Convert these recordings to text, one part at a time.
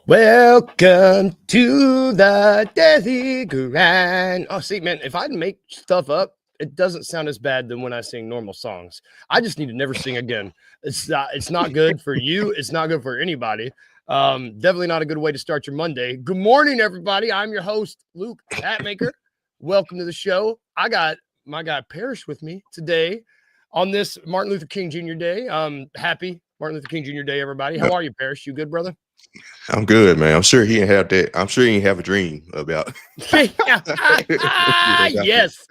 Welcome to the Daily Grind. Oh, see, man, if I make stuff up, it doesn't sound as bad than when I sing normal songs. I just need to never sing again. It's not good for you. It's not good for anybody. Definitely not a good way to start your Monday. Good morning, everybody. I'm your host, Luke Hatmaker. Welcome to the show. I got my guy Parrish with me today on this Martin Luther King Jr. Day. Happy Martin Luther King Jr. Day, everybody. How are you, Parrish? You good, brother? I'm good, man. I'm sure he didn't have that. I'm sure he didn't have a dream about. Yes.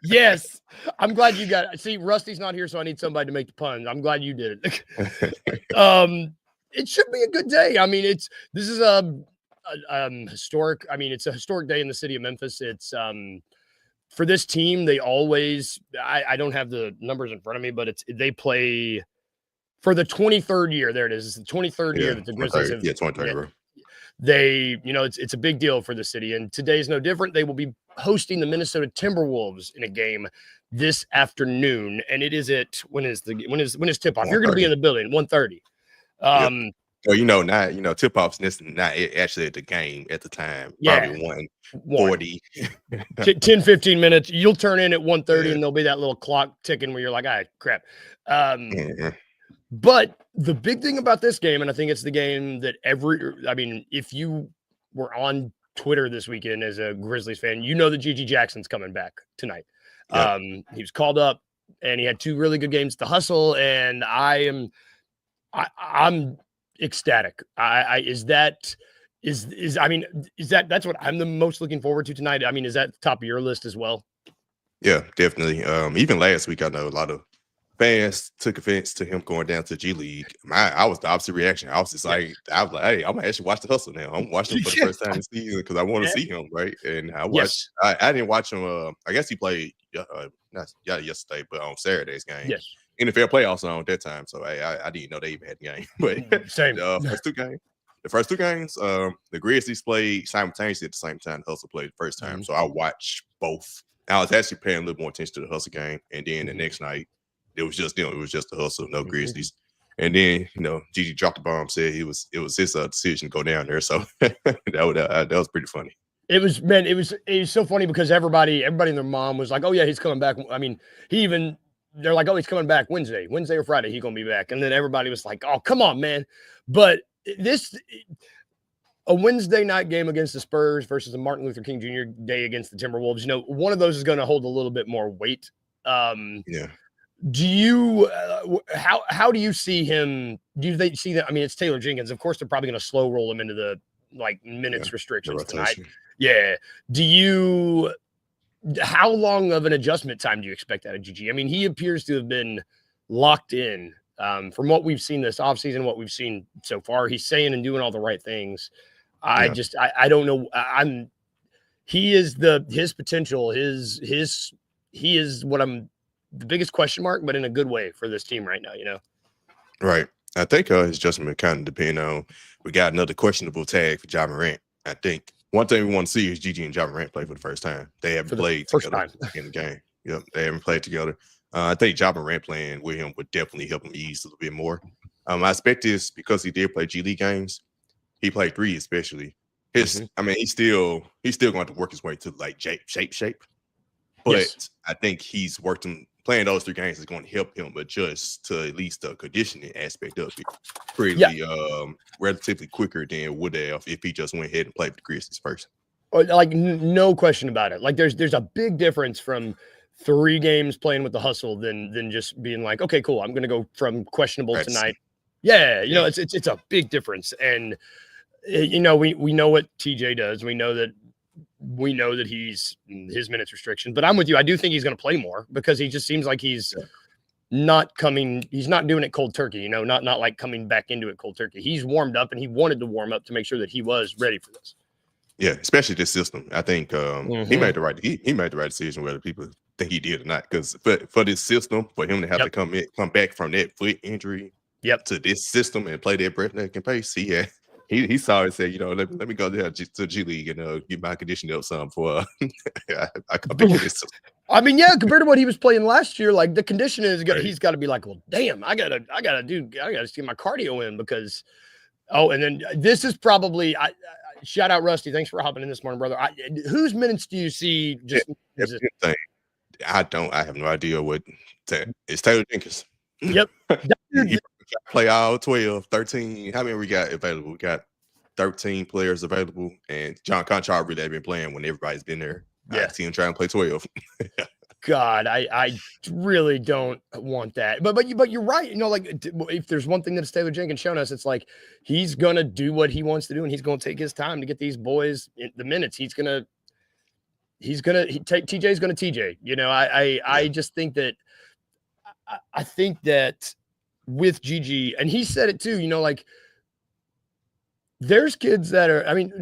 Yes. I'm glad you got it. See, Rusty's not here, so I need somebody to make the puns. I'm glad you did it. It should be a good day. I mean, this is a historic. I mean, it's a historic day in the city of Memphis. It's for this team, they always I don't have the numbers in front of me, but they play for the 23rd year. There it is. It's the 23rd year that the Grizzlies have. Yeah, 23rd. They, it's a big deal for the city. And today's no different. They will be hosting the Minnesota Timberwolves in a game this afternoon. And it is when is tip off? You're going to be in the building, 1:30. Well, tip off's not actually at the game at the time. Yeah. Probably 1:40. 10, 15 minutes. You'll turn in at 1:30 and there'll be that little clock ticking where you're like, all right, crap. But the big thing about this game, and I think it's the game that if you were on Twitter this weekend as a Grizzlies fan, you know that Gigi Jackson's coming back tonight. Yep. He was called up and he had two really good games to hustle. And I'm ecstatic. That's what I'm the most looking forward to tonight. I mean, is that top of your list as well? Yeah, definitely. Even last week, I know a lot of fans took offense to him going down to G League. I was the opposite reaction. I was just like, hey, I'm gonna actually watch the hustle now. I'm watching him for the first time this season because I want to see him, right? And I watched. Yes. I didn't watch him. I guess he played not yesterday, but on Saturday's game. Yes. NFL playoffs on at that time, so I didn't know they even had the game. But same. The first two games, the Grizzlies played simultaneously at the same time. The hustle played the first time, so I watched both. I was actually paying a little more attention to the hustle game, and then the next night. It was just them. It was just the hustle, no Grizzlies. And then, Gigi dropped the bomb, said it was his decision to go down there. So that was pretty funny. It was so funny because everybody and their mom was like, "Oh yeah, he's coming back." I mean, they're like, "Oh, he's coming back Wednesday or Friday. He's gonna be back." And then everybody was like, "Oh, come on, man!" But a Wednesday night game against the Spurs versus a Martin Luther King Jr. Day against the Timberwolves. One of those is going to hold a little bit more weight. Yeah. Do you how do you see him? Do they see that? I mean, it's Taylor Jenkins. Of course, they're probably going to slow roll him into the minutes restrictions tonight. Yeah. How long of an adjustment time do you expect out of Gigi? I mean, he appears to have been locked in from what we've seen this offseason, what we've seen so far. He's saying and doing all the right things. I don't know. He is his potential. He is what I'm. The biggest question mark, but in a good way for this team right now, Right. I think his adjustment kind of depend on. We got another questionable tag for Ja Morant. I think one thing we want to see is Gigi and Ja Morant play for the first time. They haven't played together in the game. Yep, they haven't played together. I think Ja Morant playing with him would definitely help him ease a little bit more. I expect this because he did play G League games. He played 3 especially. I mean, he's still going to have to work his way to shape. But I think he's playing those 3 games is going to help him adjust to at least the conditioning aspect of it pretty relatively quicker than it would have if he just went ahead and played with the Grizzlies first. No question about it. There's a big difference from 3 games playing with the hustle than just being like, okay, cool, I'm going to go from questionable tonight. Yeah, it's a big difference. And we know what TJ does. We know that he's his minutes restriction, but I'm with you. I do think he's going to play more because he just seems like he's not doing it cold turkey, not like coming back into it cold turkey. He's warmed up and he wanted to warm up to make sure that he was ready for this. Yeah, especially this system. I think he made the right decision, whether people think he did or not, because for this system, for him to have to come back from that foot injury to this system and play that breathtaking pace, he saw it and said, let me go there to G League and get my conditioning up some for I come back to this. I mean, yeah, compared to what he was playing last year, the conditioning is good. He's got to be like, well, damn, I gotta get my cardio in because Oh, and then this is probably shout out Rusty. Thanks for hopping in this morning, brother. Whose minutes do you see? I have no idea what it's Taylor Jenkins. Yep. He play all 12, 13. How many we got available? We got 13 players available, and John Conchar really have been playing when everybody's been there. Yeah. I see him trying to play 12. God, I really don't want that. But you're right. You know, like if there's one thing that Taylor Jenkins shown us, it's like he's gonna do what he wants to do, and he's gonna take his time to get these boys the minutes. TJ's gonna TJ. You know, I just think that I think that with GG, and he said it too. You know, like there's kids that are. I mean,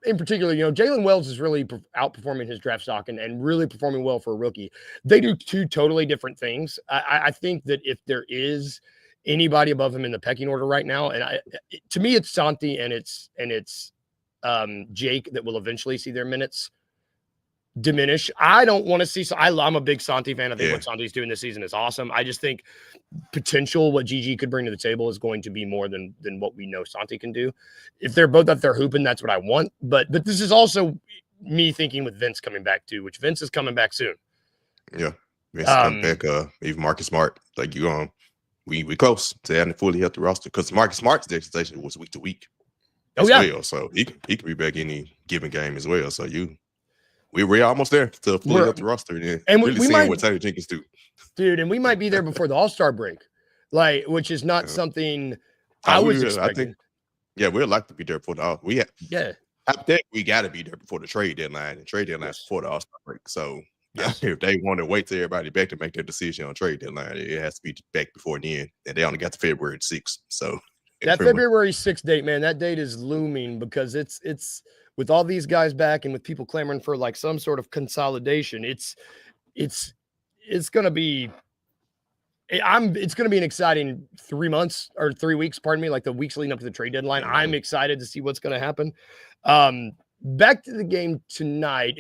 in particular, you know, Jalen Wells is really outperforming his draft stock and really performing well for a rookie. They do two totally different things. I think that if there is anybody above him in the pecking order right now, and to me, it's Santi and it's Jake that will eventually see their minutes diminish. I don't want to see. So I'm a big Santi fan. I think what Santi's doing this season is awesome. I just think potential what GG could bring to the table is going to be more than what we know Santi can do. If they're both up there hooping, that's what I want. But this is also me thinking with Vince coming back too, which Vince is coming back soon. Yeah, Vince coming back. Even Marcus Smart, like we close to having a fully healthy roster because Marcus Smart's expectation was week to week. Well, so he could be back any given game as well. So we're almost there to fully healthy roster and really seeing what Taylor Jenkins do. Dude, and we might be there before the All-Star break, like, which is not something I was expecting. We'd like to be there before the I think we got to be there before the trade deadline, and trade deadline before the All-Star break. So if they want to wait till everybody back to make their decision on trade deadline, it has to be back before then, and they only got to February 6th. So that February 6th date, man, that date is looming because it's with all these guys back and with people clamoring for like some sort of consolidation. It's gonna be it's gonna be an exciting 3 months or 3 weeks, pardon me, like the weeks leading up to the trade deadline. I'm excited to see what's gonna happen. Back to the game tonight.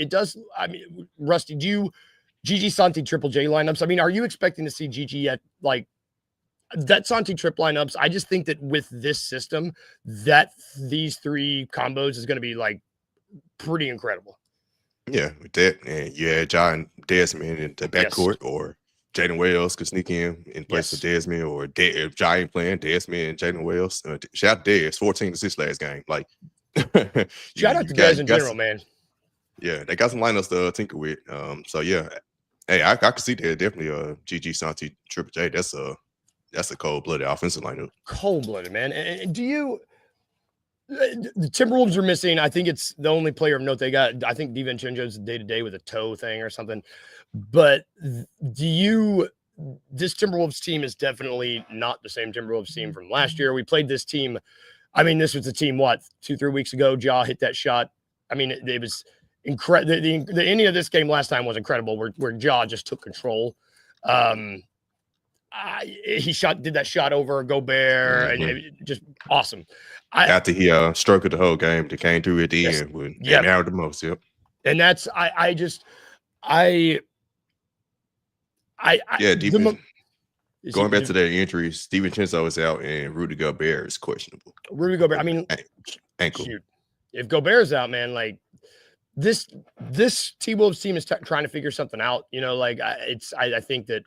Rusty, GG Santi Triple J lineups? I mean, are you expecting to see GG at like that Santi trip lineups? I just think that with this system, that these three combos is going to be like pretty incredible. Yeah, with that, and you had John Desmond in the backcourt, or Jaden Wells could sneak in place of Desmond, or if John ain't playing, Desmond and Jaden Wells. Shout out to Des, 14 assists last game. Like, shout out to Des in general, man. Yeah, they got some lineups to tinker with. So yeah, hey, I could see that definitely. GG Santi Triple J. That's a cold-blooded offensive lineup. Cold-blooded, man. And do you? The Timberwolves are missing. I think it's the only player of note they got. I think DiVincenzo's day-to-day with a toe thing or something. But this Timberwolves team is definitely not the same Timberwolves team from last year. We played this team. I mean, this was the team, 2-3 weeks ago? Ja hit that shot. I mean, it was incredible. The ending of this game last time was incredible where Ja just took control. He did that shot over Gobert, and it just awesome. After he stroked the whole game, they came through at the end when they mattered the most. Yep. And that's going back to their injuries, DiVincenzo is out and Rudy Gobert is questionable. Rudy Gobert, I mean, ankle. Shoot. If Gobert's out, man, like this T-Wolves team is trying to figure something out. You know, like I think that.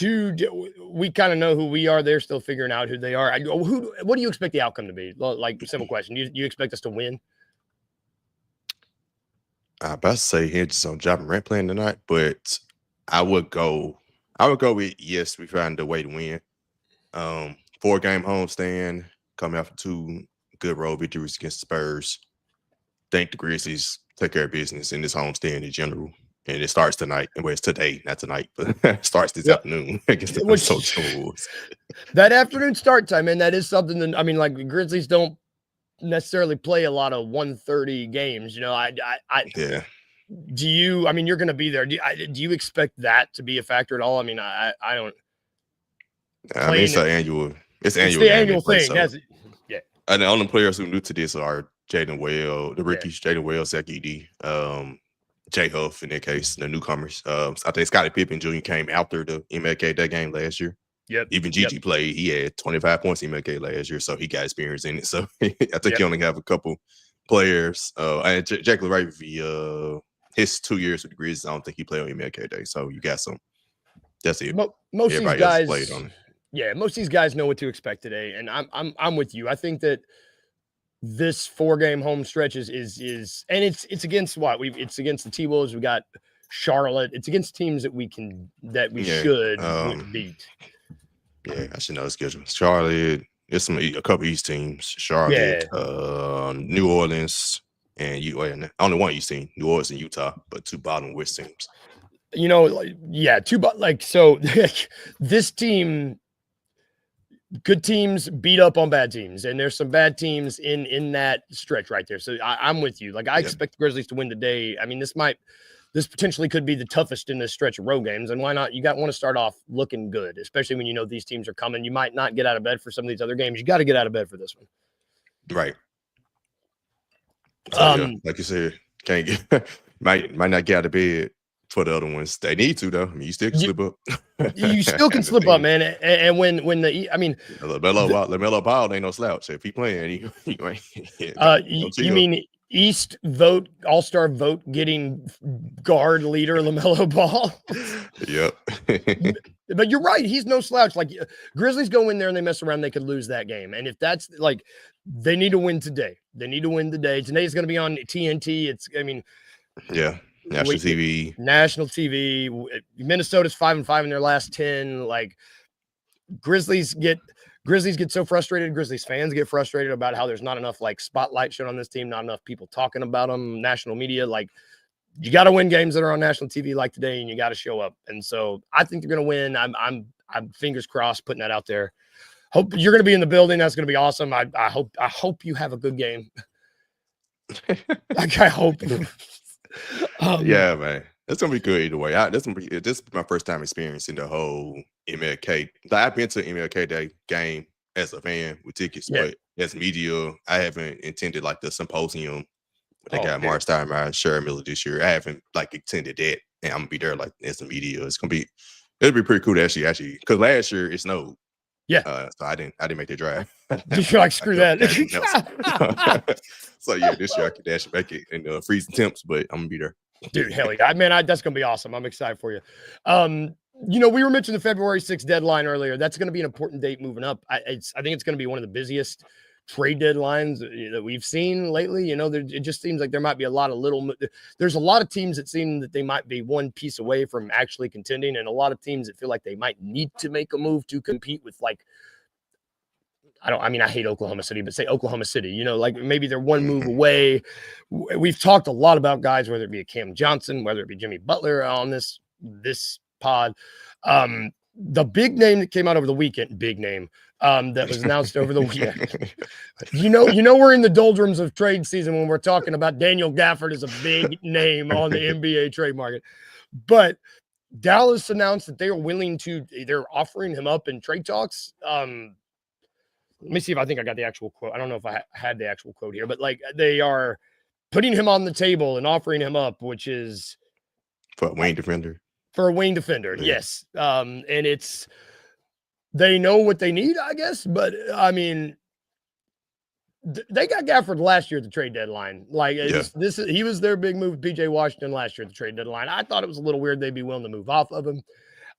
We kind of know who we are. They're still figuring out who they are. What do you expect the outcome to be? Like, simple question. You expect us to win? I about to say hinges on Ja Morant playing tonight, but I would go with yes. We found a way to win. 4-game homestand, coming after 2 good road victories against the Spurs. Think the Grizzlies take care of business in this homestand in general. And it starts tonight. Well, it's today, not tonight, but it starts this afternoon against the Timberwolves. That afternoon start time, man, that is something that, I mean, like, the Grizzlies don't necessarily play a lot of 1:30 games. You know, do you, I mean, you're going to be there. Do you expect that to be a factor at all? I mean, I don't. I mean, it's annual the annual thing. So. And the only players who are new to this are Jaden Wells, the rookies, Jaden Wells, Zach Edey, J Huff in that case, the newcomers. I think Scottie Pippen Jr. came after the MLK that game last year. Yep. Even Gigi played. He had 25 points in MLK last year, so he got experience in it. So I think you only have a couple players. And Jack LaRavie, his 2 years with the Grizzlies, I don't think he played on MLK Day. So you got some. That's it. Most of these guys played on it. Yeah, most of these guys know what to expect today, and I'm with you. I think that this 4-game home stretch is and it's against what it's against the T-Wolves. We got Charlotte. It's against teams that we should beat. Yeah, I should know the schedule. Charlotte. There's a couple East teams. Charlotte, New Orleans, and only one East team, New Orleans and Utah, but 2 bottom West teams. So this team. Good teams beat up on bad teams, and there's some bad teams in that stretch right there. So I'm with you. Like I expect the Grizzlies to win today. I mean, this potentially could be the toughest in this stretch of road games, and why not? Want to start off looking good, especially when you know these teams are coming. You might not get out of bed for some of these other games. You got to get out of bed for this one, right? So, like you said, can't get might not get out of bed for the other ones. They need to, though. I mean, you still can slip up. You still can slip up, man. And when LaMelo Ball ain't no slouch. If he playing, you mean East vote All-Star vote getting guard leader LaMelo Ball? Yep. But you're right. He's no slouch. Like Grizzlies go in there and they mess around, they could lose that game. And if that's like, they need to win today. Today's going to be on TNT. Yeah. National TV. Minnesota's 5-5 in their last 10. Like Grizzlies get so frustrated. Grizzlies fans get frustrated about how there's not enough like spotlight shown on this team, not enough people talking about them. National media, like you got to win games that are on national TV like today, and you got to show up. And so I think they're going to win. I'm fingers crossed putting that out there. Hope you're going to be in the building. That's going to be awesome. I hope you have a good game. Like I hope. Yeah, man, it's gonna be good either way. This is my first time experiencing the whole MLK. I've been to MLK Day game as a fan with tickets, but as media, I haven't attended like the symposium. They got Mark Steinmeier and Sherry Miller this year. I haven't like attended that, and I'm gonna be there like as a media. It'll be pretty cool to actually because last year it snowed. Yeah. So I didn't make that drive. You're like, screw that. So yeah, this year I could actually make it in freezing temps, but I'm gonna be there. Dude, hell yeah. Man, that's gonna be awesome. I'm excited for you. We were mentioning the February 6th deadline earlier. That's gonna be an important date moving up. I think it's gonna be one of the busiest trade deadlines that we've seen lately. It just seems like there might be a lot of there's a lot of teams that seem that they might be one piece away from actually contending, and a lot of teams that feel like they might need to make a move to compete with like, I hate Oklahoma City, but say Oklahoma City, like maybe they're one move away. We've talked a lot about guys, whether it be a Cam Johnson, whether it be Jimmy Butler on this pod. The big name that came out over the weekend, that was announced over the weekend. We're in the doldrums of trade season when we're talking about Daniel Gafford as a big name on the NBA trade market. But Dallas announced that they are willing to, they're offering him up in trade talks. Let me see if I think I got the actual quote. I don't know if I had the actual quote here, but like they are putting him on the table and offering him up, which is for a wing defender. Yes. And they know what they need, I guess. But I mean, they got Gafford last year at the trade deadline. Like he was their big move, PJ Washington last year at the trade deadline. I thought it was a little weird they'd be willing to move off of him.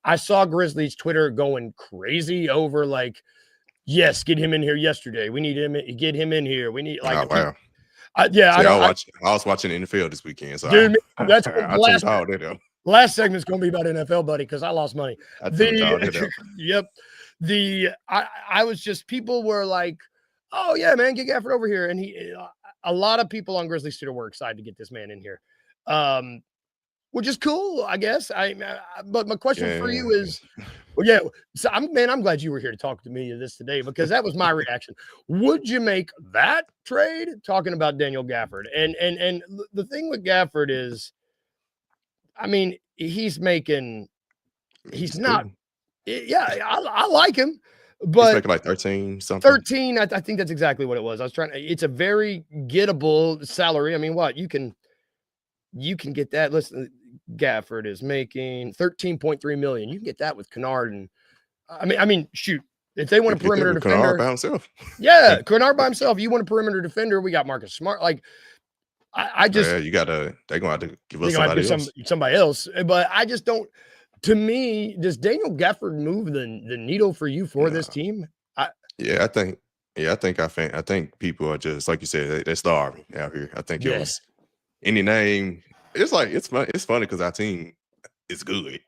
I saw Grizzlies Twitter going crazy over like, yes, get him in here yesterday. We need him. Get him in here. We need like. Oh, wow. I was watching the NFL this weekend. So dude, that's last segment's going to be about NFL, buddy, because I lost money. Yep. I was just, people were like, oh yeah, man, get Gafford over here. And a lot of people on Grizzlies Twitter were excited to get this man in here. Which is cool, I guess. But my question for you is, so I'm glad you were here to talk to me this today, because that was my reaction. Would you make that trade talking about Daniel Gafford? And the thing with Gafford is, I mean, he's not, I like him, but he's making like 13 something. 13, I think that's exactly what it was. It's a very gettable salary. I mean, you can get that. Listen, Gafford is making $13.3 million. You can get that with Kennard and I mean, shoot. If they want a perimeter defender, Kennard by himself. Yeah, Kennard by himself. You want a perimeter defender? We got Marcus Smart. Like, I just they're gonna have to give us somebody else. But I just don't. To me, does Daniel Gafford move the needle for you for this team? I think people are just like you said, they're starving out here. I think it was any name. It's like it's funny because our team is good,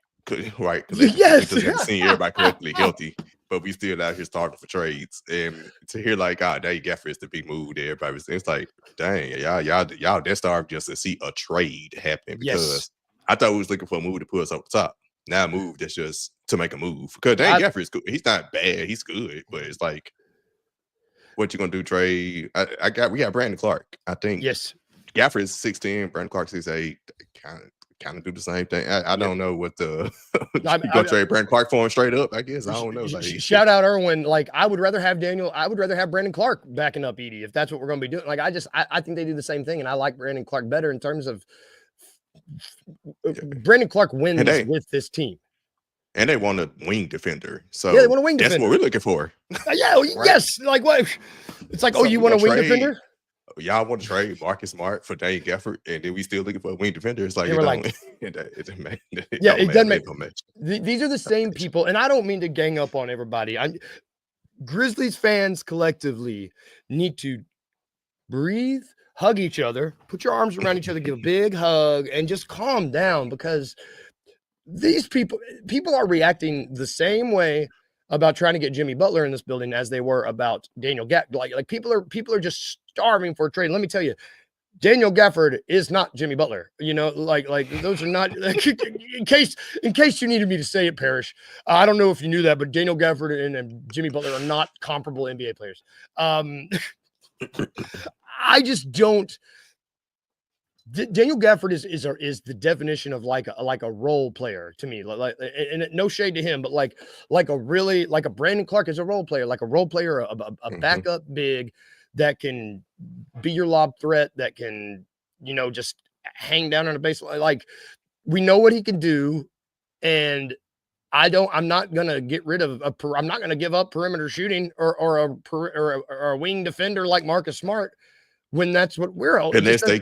right? Because we just haven't seen everybody collectively healthy, but we still out here starving for trades. And to hear like, Daniel Gafford is to be moved, everybody, it's like, dang, y'all, they're starving just to see a trade happen because I thought we was looking for a move to put us up the top. Now a move that's just to make a move because Daniel Gafford is good. He's not bad. He's good, but it's like, what you gonna do? Trade? We got Brandon Clark. I think Gafford is 6'10", Brandon Clark 6'8". Kind of do the same thing. I don't know what the you gonna trade Brandon Clark for him straight up. I guess I don't know. Like, shout out Irwin. Like I would rather have Brandon Clark backing up Edie if that's what we're gonna be doing. Like I think they do the same thing, and I like Brandon Clark better in terms of Brandon Clark wins with this team. And they want a wing defender. So they want a wing defender. That's what we're looking for. Right? Yes. Like what? It's like, you want a wing defender? Y'all want to trade Marcus Smart for Daniel Gafford, and then we still looking for a wing defender. It's like, it doesn't make no match. These are the same people, and I don't mean to gang up on everybody. Grizzlies fans collectively need to breathe, hug each other, put your arms around each other, give a big hug, and just calm down because these people are reacting the same way about trying to get Jimmy Butler in this building as they were about Daniel Gafford. Like people are just starving for a trade. Let me tell you, Daniel Gafford is not Jimmy Butler. You know, like those are not. in case you needed me to say it, Parrish. I don't know if you knew that, but Daniel Gafford and Jimmy Butler are not comparable NBA players. I just don't. Daniel Gafford is the definition of like a role player to me. Like, and no shade to him, but like a Brandon Clark is a role player, like a role player, a backup big that can be your lob threat, that can, just hang down on a baseline. Like we know what he can do, and I'm not gonna get rid of I'm not gonna give up perimeter shooting or a wing defender like Marcus Smart. When that's what we're all unless they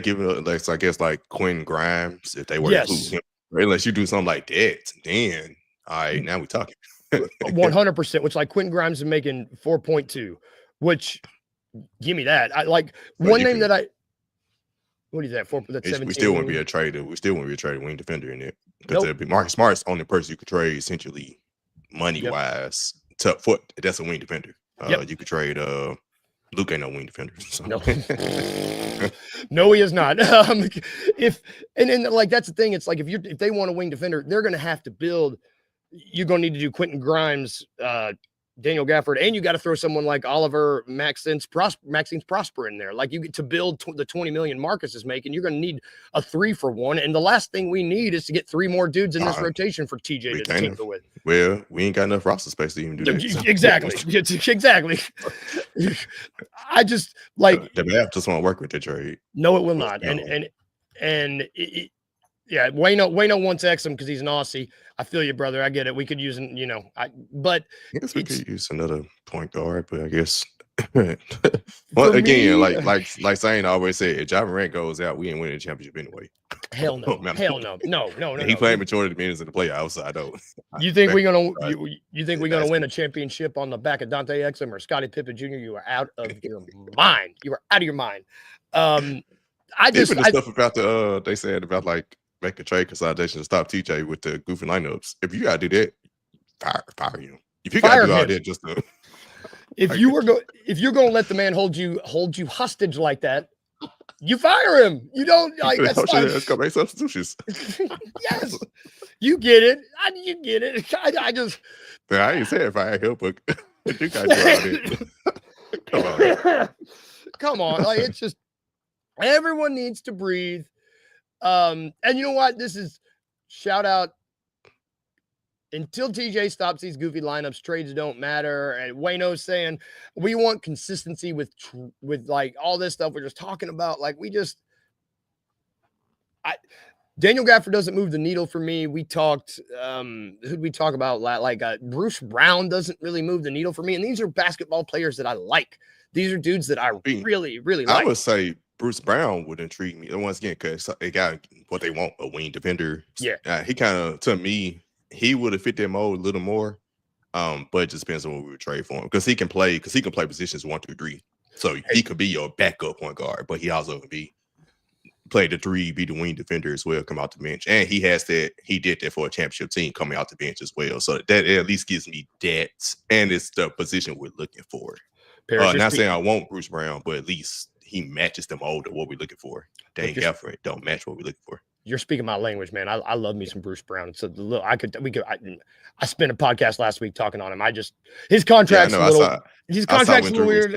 give it, I guess like Quinn Grimes, if they were to include him, unless you do something like that, then all right, now we're talking 100%. Which like Quinn Grimes is making 4.2, which give me that. I like one name that I. What is that? That's 17. We still wouldn't be a trader. We still wouldn't be a trader wing defender in it because it'd be Marcus Smart's only person you could trade essentially money wise. That's a wing defender. You could trade. Luke ain't no wing defender. So. No. No, he is not. That's the thing. It's like if they want a wing defender, they're going to have to build. You're going to need to do Quentin Grimes, Daniel Gafford, and you got to throw someone like Oliver Maxine's Prosper in there. Like you get to build the 20 million Marcus is making. You're going to need a 3-for-1, and the last thing we need is to get 3 more dudes in this rotation for TJ to tinker with. Well, we ain't got enough roster space to even do that. So. Exactly. I just like the Mavs just won't work with the trade. No, it will not. Wayno wants Exum because he's an Aussie. I feel you, brother. I get it. We could use but I guess we could use another point guard, but I guess well, again, like Zane always said, if Ja Morant goes out, we ain't winning the championship anyway. Hell no. No. He played majority of the minutes in the playoffs, so I don't. You think we're gonna win a championship on the back of Dante Exum or Scottie Pippen Jr.? You are out of your mind. You are out of your mind. Stuff about they said about like make a trade consolidation to stop TJ with the goofy lineups. If you gotta do that, fire him. If you gotta do all that just to if you're gonna let the man hold you hostage like that, you fire him. You don't like that's let's go make substitutions. Yes, you get it. You get it. I just I ain't saying fire him, but you guys do all that. Come on. Like it's just everyone needs to breathe. And you know what? This is shout out. Until TJ stops these goofy lineups, trades don't matter. And Wayno's saying we want consistency with like all this stuff we're just talking about. Like Daniel Gafford doesn't move the needle for me. We talked, who'd we talk about? Like Bruce Brown doesn't really move the needle for me. And these are basketball players that I like. These are dudes that I really, really like. I would say Bruce Brown would intrigue me once again because they got what they want, a wing defender. Yeah. He kind of, to me, he would have fit that mold a little more. But it just depends on what we would trade for him because he can play positions 1 through 3. So he could be your backup point guard, but he also could play the 3, be the wing defender as well, come out the bench. And he did that for a championship team coming out the bench as well. So that at least gives me that. And it's the position we're looking for. Not saying I want Bruce Brown, but at least he matches the mold of what we're looking for. Daniel Gafford don't match what we're looking for. You're speaking my language, man. I love me some Bruce Brown. So I spent a podcast last week talking on him. His contract's a little weird.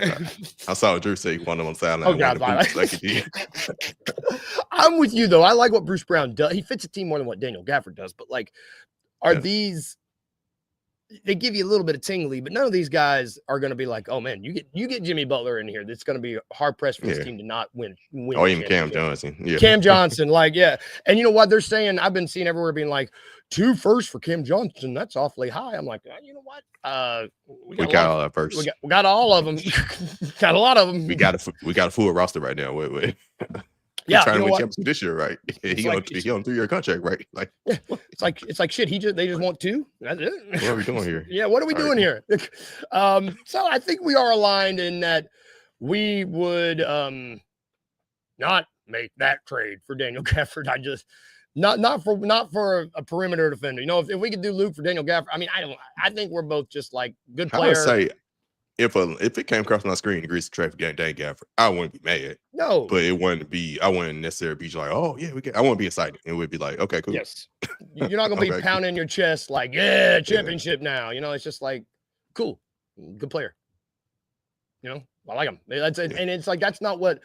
I saw Drew say one of them sound like he did. I'm with you though. I like what Bruce Brown does. He fits a team more than what Daniel Gafford does. But these? They give you a little bit of tingly, but none of these guys are going to be like, oh man, you get Jimmy Butler in here. It's going to be hard pressed for this team to not win. Or even Cam Johnson. Yeah. Cam Johnson, And you know what they're saying? I've been seeing everywhere being like 2 firsts for Cam Johnson. That's awfully high. I'm like, you know what? We got all that first. We got all of them. Got a lot of them. We got a full roster right now. Wait. Yeah, trying to win championship this year, right? He on 3-year contract, right? It's like shit. They just want 2. That's it. What are we doing here? Yeah, what are we doing here? So I think we are aligned in that we would not make that trade for Daniel Gafford. I just not for a perimeter defender. You know, if we could do Luke for Daniel Gafford, I think we're both just like good players. I would say if it came across my screen, the Grizzlies trade for Daniel Gafford, I wouldn't be mad. No, but I wouldn't necessarily be like, oh yeah, I wouldn't be excited. It would be like, okay, cool. Yes, you're not gonna be pounding your chest like, yeah, championship now. You know, it's just like, cool, good player. You know, I like him. And it's like that's not what.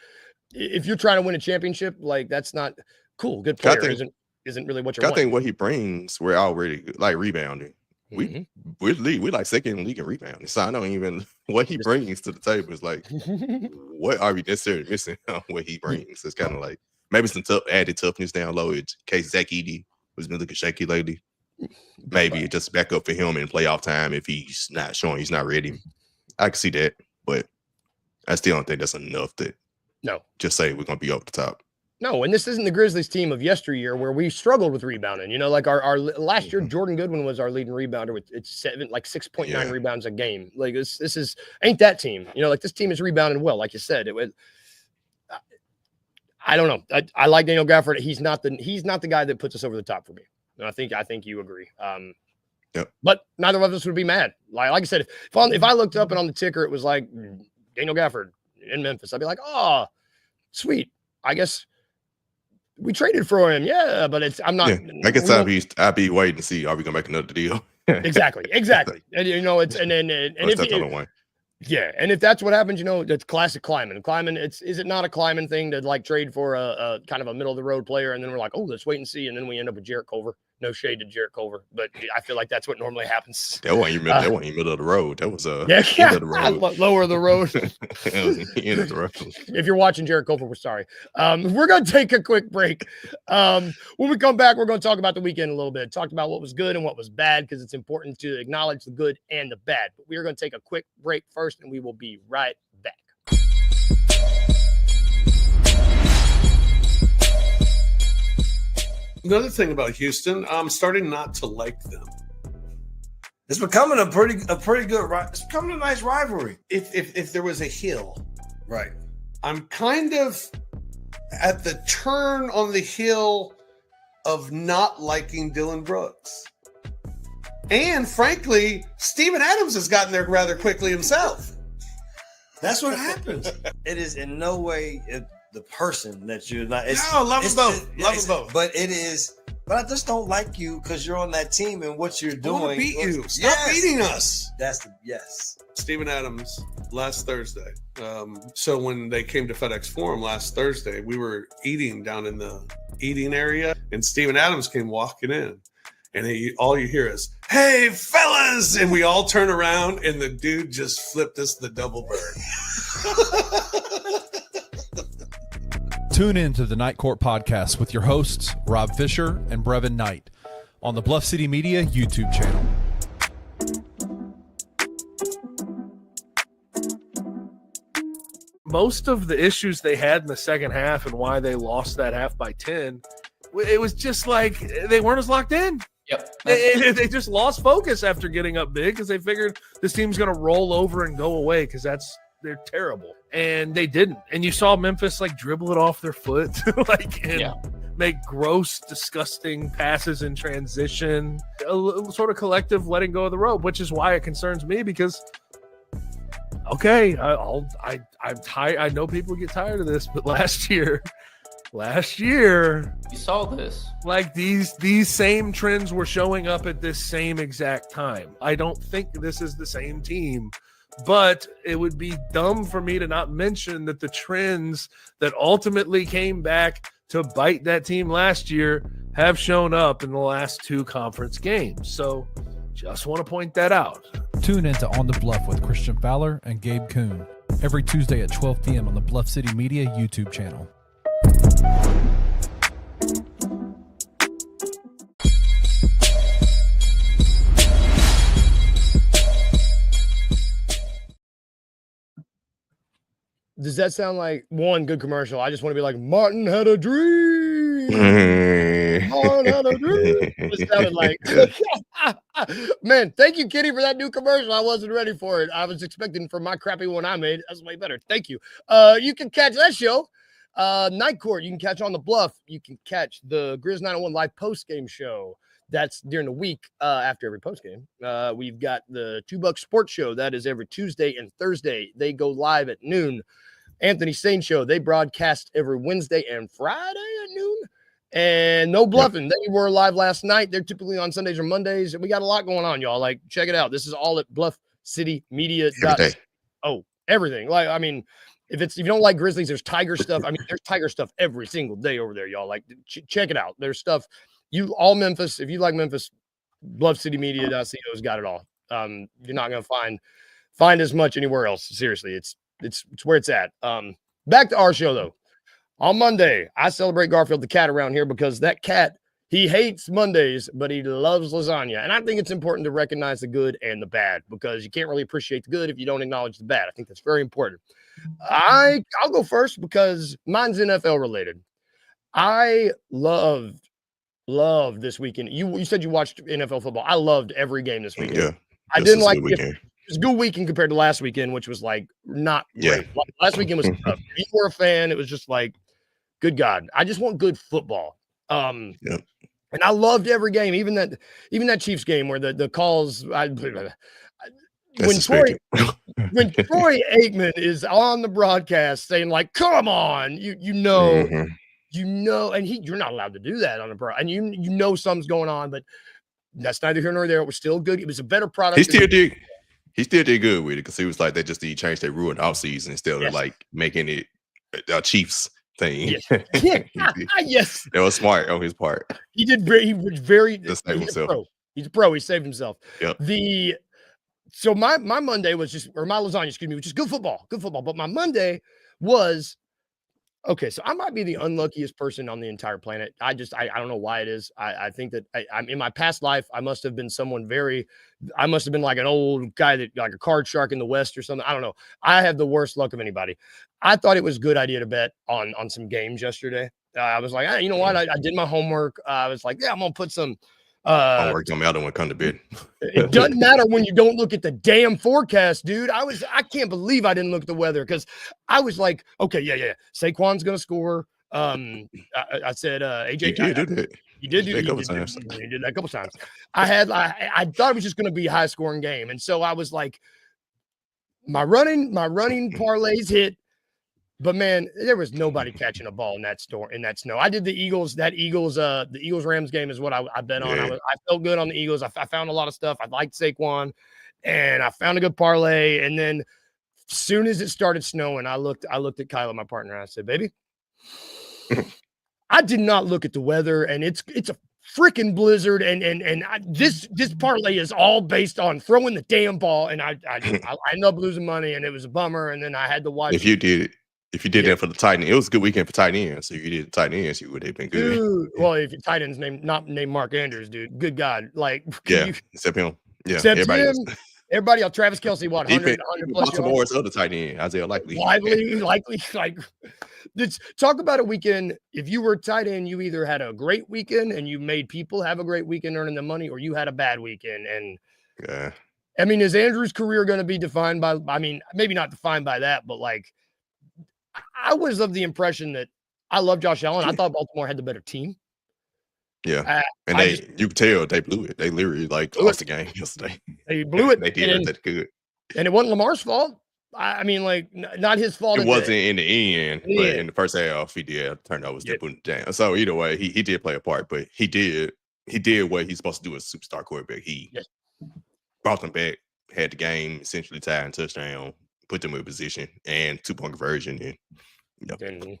If you're trying to win a championship, like that's not cool. Good player isn't really what you're. I think what he brings, we're already like rebounding. We're like second in the league in rebounding. So I don't even what he brings to the table is like what are we necessarily missing on what he brings? It's kind of like maybe some added toughness down low in case Zach Edey has been looking shaky lately. Maybe just back up for him in playoff time if he's not showing he's not ready. I can see that, but I still don't think that's enough to just say we're gonna be over the top. No, and this isn't the Grizzlies team of yesteryear where we struggled with rebounding. You know, like our last year, Jordan Goodwin was our leading rebounder with 6.9 rebounds a game. Like this ain't that team. You know, like this team is rebounding well, like you said. I don't know. I like Daniel Gafford. He's not the guy that puts us over the top for me. And I think you agree. But neither of us would be mad. Like I said, if I looked up and on the ticker it was like Daniel Gafford in Memphis, I'd be like, oh, sweet. I guess we traded for him, but I'm not. I guess I'd be waiting to see are we gonna make another deal. Exactly. And you know it's and if that's what happens, you know that's classic Kleiman. Kleiman, is it not a Kleiman thing to like trade for a kind of a middle of the road player and then we're like, oh, let's wait and see, and then we end up with Jarrett Culver. No shade to Jarrett Culver, but I feel like that's what normally happens. That wasn't even middle of the road. That was end of the road. Lower of the road. It was end of the road. If you're watching Jarrett Culver, we're sorry. We're going to take a quick break. When we come back, we're going to talk about the weekend a little bit. Talk about what was good and what was bad because it's important to acknowledge the good and the bad. But we are going to take a quick break first, and we will be right back. Another thing about Houston, I'm starting not to like them. It's becoming a pretty good. It's becoming a nice rivalry. If there was a hill, right? I'm kind of at the turn on the hill of not liking Dylan Brooks, and frankly, Steven Adams has gotten there rather quickly himself. That's what happens. It is in no way the person that you're not. Love them both. But it is. But I just don't like you because you're on that team and what you're doing. I want to beat you. Stop beating us. Yes. Steven Adams last Thursday. So when they came to FedEx Forum last Thursday, we were eating down in the eating area, and Steven Adams came walking in, and all you hear is, "Hey, fellas!" And we all turn around, and the dude just flipped us the double bird. Tune in to the Night Court Podcast with your hosts, Rob Fisher and Brevin Knight, on the Bluff City Media YouTube channel. Most of the issues they had in the second half and why they lost that half by 10, it was just like they weren't as locked in. Yep. They just lost focus after getting up big because they figured this team's going to roll over and go away because they're terrible. And they didn't. And you saw Memphis like dribble it off their foot, make gross, disgusting passes in transition, a sort of collective letting go of the rope, which is why it concerns me because, okay, I'm tired. I know people get tired of this, but last year, we saw this. Like these same trends were showing up at this same exact time. I don't think this is the same team. But it would be dumb for me to not mention that the trends that ultimately came back to bite that team last year have shown up in the last two conference games. So just want to point that out. Tune in to On the Bluff with Christian Fowler and Gabe Kuhn every Tuesday at 12 p.m. on the Bluff City Media YouTube channel. Does that sound like one good commercial? I just want to be like, Martin had a dream. Martin had a dream. It sounded like, man, thank you, Kitty, for that new commercial. I wasn't ready for it. I was expecting for my crappy one I made. That's way better. Thank you. You can catch that show. Night Court, you can catch On the Bluff. You can catch the Grizz 901 live post-game show. That's during the week after every postgame. We've got the $2 Sports Show. That is every Tuesday and Thursday. They go live at noon. Anthony Sane Show. They broadcast every Wednesday and Friday at noon. And no bluffing. They were live last night. They're typically on Sundays or Mondays. We got a lot going on, y'all. Like, check it out. This is all at Bluff City Media. Oh, everything. Like, I mean, if you don't like Grizzlies, there's Tiger stuff. I mean, there's Tiger stuff every single day over there, y'all. Like, check it out. There's stuff. All Memphis, if you like Memphis, BluffCityMedia.co's got it all. You're not going to find as much anywhere else. Seriously, it's where it's at. Back to our show, though. On Monday, I celebrate Garfield the cat around here because that cat, he hates Mondays, but he loves lasagna. And I think it's important to recognize the good and the bad because you can't really appreciate the good if you don't acknowledge the bad. I think that's very important. I'll go first because mine's NFL related. I loved this weekend. You said you watched NFL football. I loved every game this weekend. Yeah, I didn't like it. It was a good weekend compared to last weekend, which was like not great. Last weekend was tough. If you were a fan, it was just like, good God, I just want good football. And I loved every game, even that Chiefs game where the calls. When Troy Aikman is on the broadcast saying like, "Come on," you know, and you're not allowed to do that on a pro, and you know something's going on, but that's neither here nor there. It was still good. It was a better product. He still did good with it because he was like, they just need to change their rule in off season instead of like making it a Chiefs thing. Yes. That was smart on his part. He did. He was very. He's a pro. He's a pro. He saved himself. Yep. So my Monday was my lasagna, excuse me, which is good football. But my Monday was, okay, so I might be the unluckiest person on the entire planet. I don't know why it is. I think that I'm in my past life, I must have been I must have been like an old guy that like a card shark in the West or something. I don't know. I have the worst luck of anybody. I thought it was a good idea to bet on some games yesterday. I was like, hey, you know what? I did my homework. I was like, yeah, I'm going to put some homework don't matter when it comes to bed. It doesn't matter when you don't look at the damn forecast, dude. I can't believe I didn't look at the weather because I was like, okay, yeah. Saquon's gonna score. I said AJ. He did that. He did that a couple times. I thought it was just gonna be a high scoring game, and so I was like, my running parlays hit. But man, there was nobody catching a ball in that snow. I did the Eagles Rams game is what I bet on. I felt good on the Eagles. I found a lot of stuff. I liked Saquon, and I found a good parlay. And then as soon as it started snowing, I looked at Kyla, my partner, and I said, "Baby, I did not look at the weather, and it's a freaking blizzard, and this parlay is all based on throwing the damn ball." And I ended up losing money, and it was a bummer. And then I had to watch. If you did it. If you did that for the tight end, it was a good weekend for tight ends. So if you did the tight ends, you would have been good. Dude, well, if your tight end's not named Mark Andrews, dude, good God. Like, except him. Yeah, except everybody else. Travis Kelce, what, 100 plus Baltimore's other tight end, Isaiah Likely. Likely. Like, talk about a weekend. If you were tight end, you either had a great weekend and you made people have a great weekend earning the money, or you had a bad weekend. And I mean, is Andrew's career going to be defined by, I mean, maybe not defined by that, but like, I was of the impression that I love Josh Allen. I thought Baltimore had the better team. Yeah. And you could tell they blew it. They literally lost the game yesterday. They blew it. They did that good. And it wasn't Lamar's fault. I mean, like, not his fault. It wasn't in the end, but in the first half, he did turnovers that put him down. So either way, he did play a part, but he did what he's supposed to do as a superstar quarterback. He brought them back, had the game essentially tied in touchdown, put them in position, and 2-point conversion. And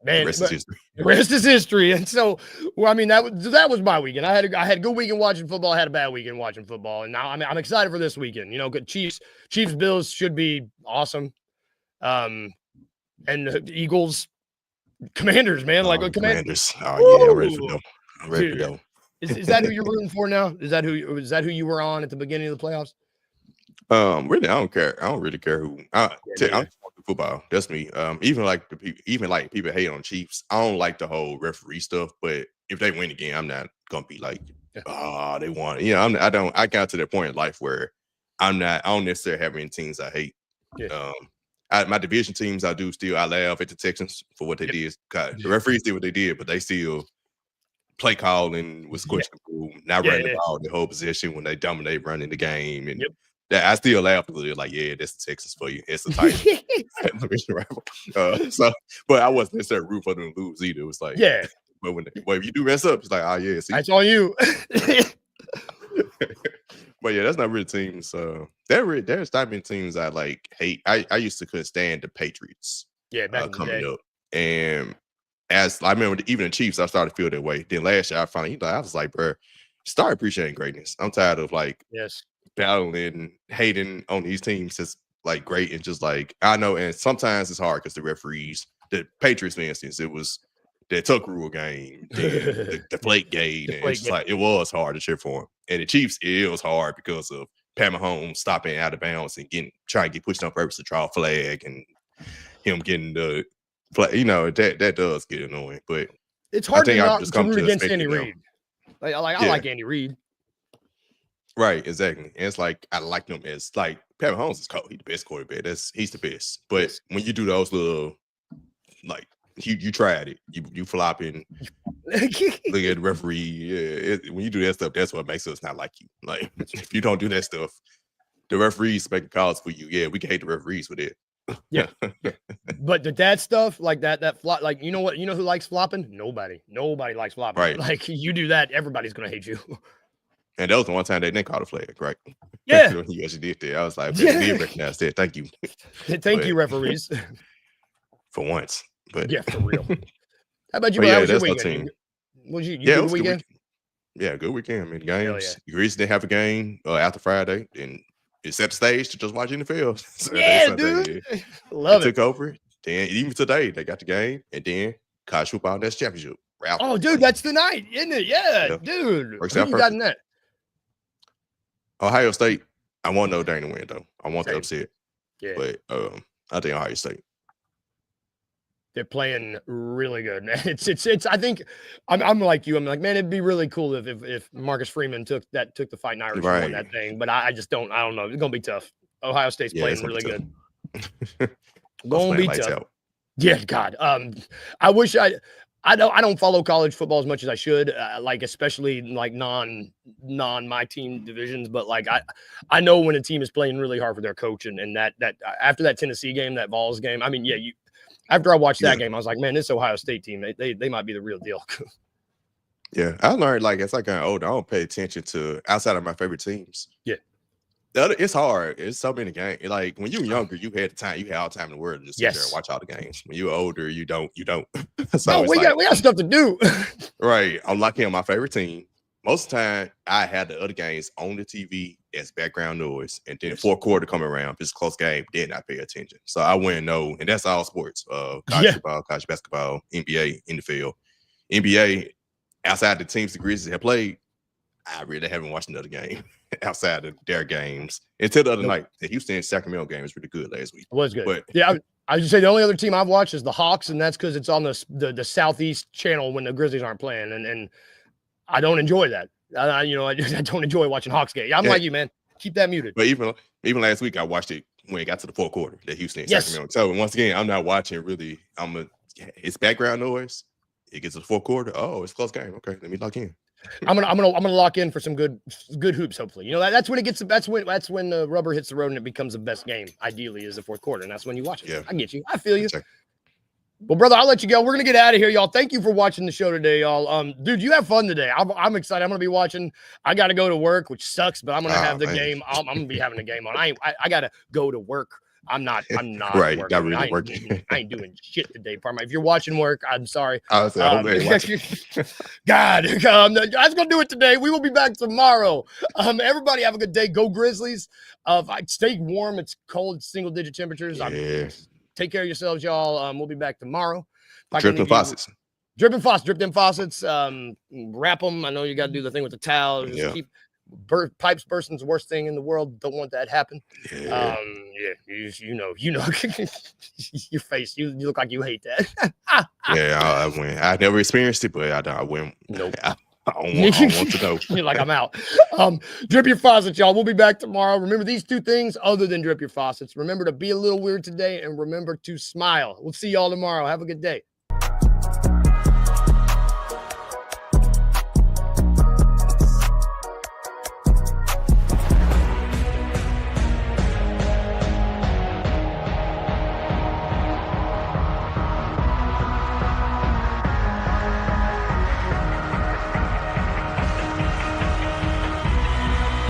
man, the rest is history. The rest is history. And so, well, I mean, that was my weekend. I had a good weekend watching football. I had a bad weekend watching football, and now I'm excited for this weekend. You know, good Chiefs Bills should be awesome. And the Eagles Commanders, man, Commanders. Oh yeah, I'm ready for them. I'm ready to go. Is that who you're rooting for now? Is that who you were on at the beginning of the playoffs? Really, I don't care. I don't really care who. I'm football. That's me. Even people hate on Chiefs. I don't like the whole referee stuff. But if they win again, I'm not gonna be like, they won. You know, I got to that point in life where I don't necessarily have any teams I hate. Yeah. My division teams, I laugh at the Texans for what they did. The referees did what they did, but they still play calling was questionable. Not running the ball the whole position when they dominate running the game. And I still laugh a little like, that's the Texans for you. It's the Titans. But I wasn't necessarily rooting for them to lose either. It was like, but if you do mess up, it's like, see, that's on you. But that's not really teams. There's not many teams I hate. I used to couldn't stand the Patriots. Back coming up, and as I remember, even the Chiefs, I started to feel that way. Then last year, I was like, bro, start appreciating greatness. I'm tired of battling, hating on these teams. It's great and just I know, and sometimes it's hard because the referees, the Patriots, for instance, it was the Tuck Rule game, the Flake Gate, and it's it was hard to cheer for him. And the Chiefs, it was hard because of Pat Mahomes stopping out of bounds and trying to get pushed on purpose to draw a flag, and him getting the flag. You know, that does get annoying. But it's hard to root against Andy Reid. I like Andy Reid. Right, exactly. And it's I like him as Pat Mahomes is cold. He's the best quarterback. He's the best. But when you do those little you tried it. You flopping. Look at the referee. When you do that stuff, that's what makes us not like you. If you don't do that stuff, the referees making calls for you. Yeah, we can hate the referees with it. Yeah. But the dad stuff that flop, you know what? You know who likes flopping? Nobody likes flopping. Right. You do that, everybody's gonna hate you. And that was the one time they didn't call the flag, right? Yeah. You actually did that. I was like, we did recognize that. Thank you. Thank you, referees. For once. But for real. How about you? How was your weekend? Was you good weekend? Good weekend? Yeah, good weekend. I mean, games. The Grizzlies didn't have a game after Friday, and it set the stage to just watch NFL. Dude. Love it. Took over. Then even today, they got the game, and then college football national championship. Oh, dude, that's the night, isn't it? Yeah. Dude. Works Who out you got in that? Ohio State. I want Notre Dame to win though. I want the upset. Yeah. But I think Ohio State. They're playing really good, man. It's. I think I'm like you. I'm like, man, it'd be really cool if Marcus Freeman took the Fighting Irish and won that thing. But I just don't. I don't know. It's gonna be tough. Ohio State's playing really good. Gonna be tough. Yeah, God. I wish I don't follow college football as much as I should. Especially non my team divisions. But I know when a team is playing really hard for their coach and that after that Tennessee game, that Vols game. I mean, after I watched that game, I was like, man, this Ohio State team, they might be the real deal. Yeah, I learned as I got older, I don't pay attention to outside of my favorite teams. Yeah. It's hard. It's so many games. When you were younger, you had all the time in the world to just sit there and watch all the games. When you're older, you don't. So we got stuff to do. Right. I'm lucky on my favorite team. Most of the time, I had the other games on the TV as background noise. And then the fourth quarter come around, if it's a close game, did not pay attention. So I wouldn't know. And that's all sports. College football, college basketball, NBA, NFL. NBA, outside the teams the Grizzlies have played, I really haven't watched another game outside of their games until the other night. The Houston-Sacramento game was really good last week. It was good. But, I would just say the only other team I've watched is the Hawks, and that's because it's on the Southeast channel when the Grizzlies aren't playing, and I don't enjoy that. I don't enjoy watching Hawks game. I'm like you, man. Keep that muted. But even last week, I watched it when it got to the fourth quarter, the Houston-Sacramento. So once again, I'm not watching really. It's background noise. It gets to the fourth quarter. Oh, it's a close game. Okay, let me lock in. I'm gonna lock in for some good hoops. Hopefully, that's when it gets. That's when the rubber hits the road and it becomes the best game. Ideally, is the fourth quarter, and that's when you watch it. Yeah. I get you. I feel you. Well, brother, I'll let you go. We're gonna get out of here, y'all. Thank you for watching the show today, y'all. Dude, you have fun today. I'm excited. I'm gonna be watching. I got to go to work, which sucks, but I'm gonna have the game. I'm gonna be having the game on. I gotta go to work. I'm not right. Working. Not really working. I ain't doing shit today, Parma. If you're watching work, I'm sorry. I was God, that's gonna do it today. We will be back tomorrow. Everybody have a good day. Go Grizzlies. Stay warm. It's cold, single-digit temperatures. Yeah. Take care of yourselves, y'all. We'll be back tomorrow. Drip them faucets. Drip them faucets. Wrap them. I know you got to do the thing with the towel. Just keep pipes bursting's the worst thing in the world. Don't want that to happen. Yeah. You know. Your face. You look like you hate that. I win. I never experienced it, but I win. Nope. I don't want to know. You're like, I'm out. Drip your faucets, y'all. We'll be back tomorrow. Remember these two things other than drip your faucets. Remember to be a little weird today and remember to smile. We'll see y'all tomorrow. Have a good day.